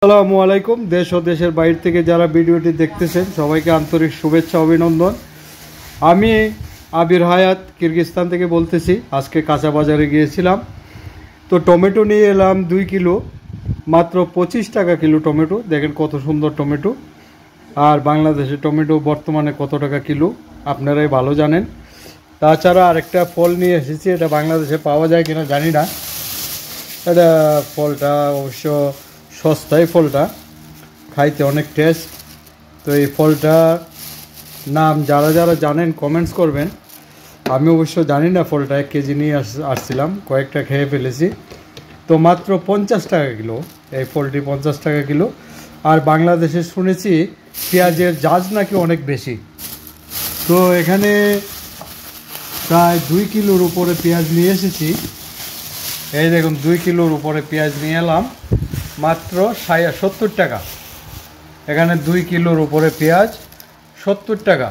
আসসালামু আলাইকুম। দেশ ও দেশের বাইরে থেকে যারা ভিডিওটি দেখতেছেন সবাইকে আন্তরিক শুভেচ্ছা অভিনন্দন। আমি আবির হায়াত কিরগিজস্তান থেকে বলতেছি। আজকে কাঁচা বাজারে গিয়েছিলাম, তো টমেটো নিয়ে এলাম 2 কিলো, মাত্র 25 টাকা কিলো টমেটো। দেখেন কত সুন্দর টমেটো। আর বাংলাদেশে টমেটো বর্তমানে কত টাকা কিলো আপনারাই ভালো জানেন। তাছাড়া আরেকটা ফল নিয়ে এসেছি, এটা বাংলাদেশে পাওয়া যায় কিনা জানি না। এটা ফলটা অবশ্য সস্তায়, ফলটা খাইতে অনেক টেস্ট। তো এই ফলটার নাম যারা যারা জানেন কমেন্টস করবেন। আমি অবশ্য জানি না ফলটা, 1 কেজি নিয়ে আসছিলাম, কয়েকটা খেয়ে ফেলেছি। তো মাত্র 50 টাকা কিলো এই ফলটি, 50 টাকা কিলো। আর বাংলাদেশে শুনেছি পেঁয়াজের জাজ নাকি অনেক বেশি। তো এখানে প্রায় 2 কিলোর উপরে পেঁয়াজ নিয়ে এসেছি। এই দেখুন 2 কিলোর উপরে পেঁয়াজ নিয়ে এলাম মাত্র 70 টাকা। এখানে 2 কিলোর উপরে পেঁয়াজ 70 টাকা।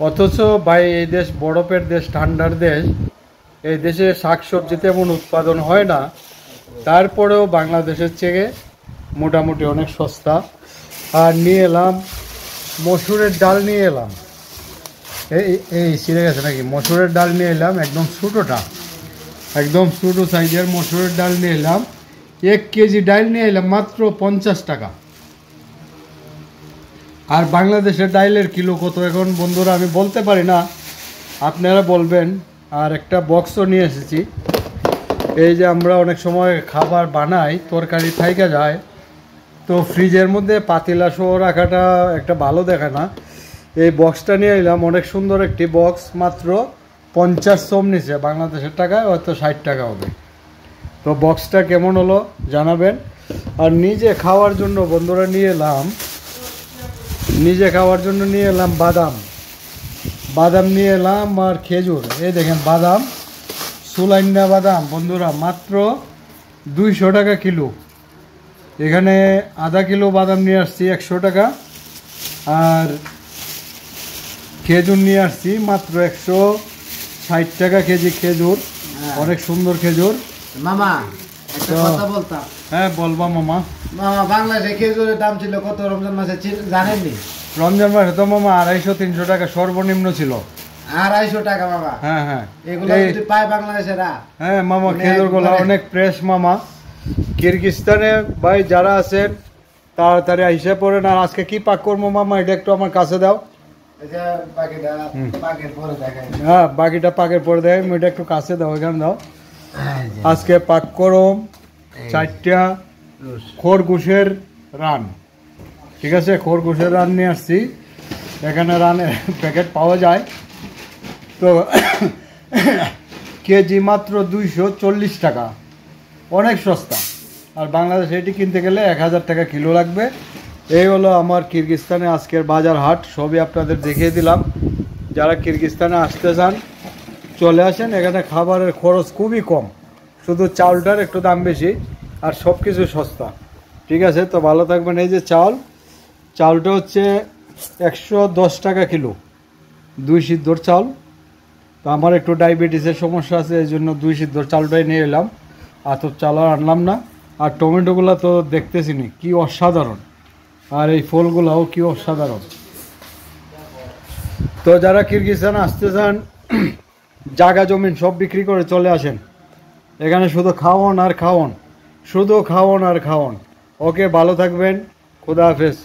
অথচ ভাই এই দেশ বরফের দেশ, ঠান্ডার দেশ, এই দেশে শাকসবজি তেমন উৎপাদন হয় না, তারপরেও বাংলাদেশের থেকে মোটামুটি অনেক সস্তা। আর নিয়ে এলাম মসুরের ডাল, নিয়ে এলাম এই ছিঁড়ে গেছে নাকি, মসুরের ডাল নিয়ে এলাম একদম ছোটোটা, একদম ছোটো সাইজের মসুরের ডাল নিয়ে এলাম। 1 কেজি ডাল নিয়ে এলাম মাত্র 50 টাকা। আর বাংলাদেশের ডাইলের কিলো কত এখন বন্ধুরা আমি বলতে পারি না, আপনারা বলবেন। আর একটা বক্সও নিয়ে এসেছি। এই যে আমরা অনেক সময় খাবার বানাই, তরকারি থাইকা যায়, তো ফ্রিজের মধ্যে পাতিলা সহ রাখাটা একটা ভালো দেখা না। এই বক্সটা নিয়ে এলাম, অনেক সুন্দর একটি বক্স, মাত্র 50 সম নিছে, বাংলাদেশের টাকায় হয়তো 60 টাকা হবে। তো বক্সটা কেমন হলো জানাবেন। আর নিজে খাওয়ার জন্য বন্ধুরা নিয়ে এলাম, বাদাম নিয়ে এলাম আর খেজুর। এই দেখেন বাদাম, সুলাইন্না বাদাম বন্ধুরা, মাত্র 200 টাকা কিলো। এখানে আধা কিলো বাদাম নিয়ে আসছি 100 টাকা। আর খেজুর নিয়ে আসছি মাত্র 160 টাকা কেজি খেজুর, অনেক সুন্দর খেজুর। মামা একটা কথা বলতাম। হ্যাঁ বলবা মামা। মামা বাংলাদেশে খেজুরের দাম ছিল কত রমজান মাসে জানেননি? রমজান মাসে তো মামা 250-300 টাকা সর্বনিম্ন ছিল। 250 টাকা মামা। হ্যাঁ হ্যাঁ, এগুলো যদি পায় বাংলাদেশেরা। হ্যাঁ মামা, খেজুরগুলো অনেক ফ্রেশ মামা। কিরগিজস্তানে ভাই যারা আছেন তাড়াতাড়ি আইসা পড়েন। আর আজকে কি পাক করবো মামা, এটা একটু আমার কাছে দাও। হ্যাঁ বাকিটা পাকের পরে দেয়, এটা একটু কাছে দাও, এখানে দাও। আজকে পাক করম 4টা খরগোশের রান, ঠিক আছে? খরগোশের রান নিয়ে আসছি। এখানে রানের প্যাকেট পাওয়া যায়, তো কেজি মাত্র 240 টাকা, অনেক সস্তা। আর বাংলাদেশে এটি কিনতে গেলে 1000 টাকা কিলো লাগবে। এই হলো আমার কিরগিজস্তানে আজকের বাজার হাট, সবই আপনাদের দেখিয়ে দিলাম। যারা কিরগিজস্তানে আসতে চান চলে আসেন, এখানে খাবারের খরচ খুবই কম, শুধু চাউলটার একটু দাম বেশি, আর সব কিছু সস্তা, ঠিক আছে? তো ভালো থাকবেন। এই যে চাউলটা হচ্ছে 110 টাকা কিলো, 2 সিদ্ধর চাউল। তো আমার একটু ডায়াবেটিসের সমস্যা আছে, এই জন্য 2 সিদ্ধর চাউলটাই নিয়ে এলাম, আতপ চাল আর আনলাম না। আর টমেটোগুলো তো দেখতেছিনি কি অসাধারণ, আর এই ফলগুলাও কি অসাধারণ। তো যারা কিরগিজস্তানে আসতে চান, জায়গা জমিন সব বিক্রি করে চলে আসেন। এখানে শুধু খাওয়ন আর খাওয়ন, শুধু খাওয়ন আর খাওয়ন। ওকে, ভালো থাকবেন, খুদা হাফেজ।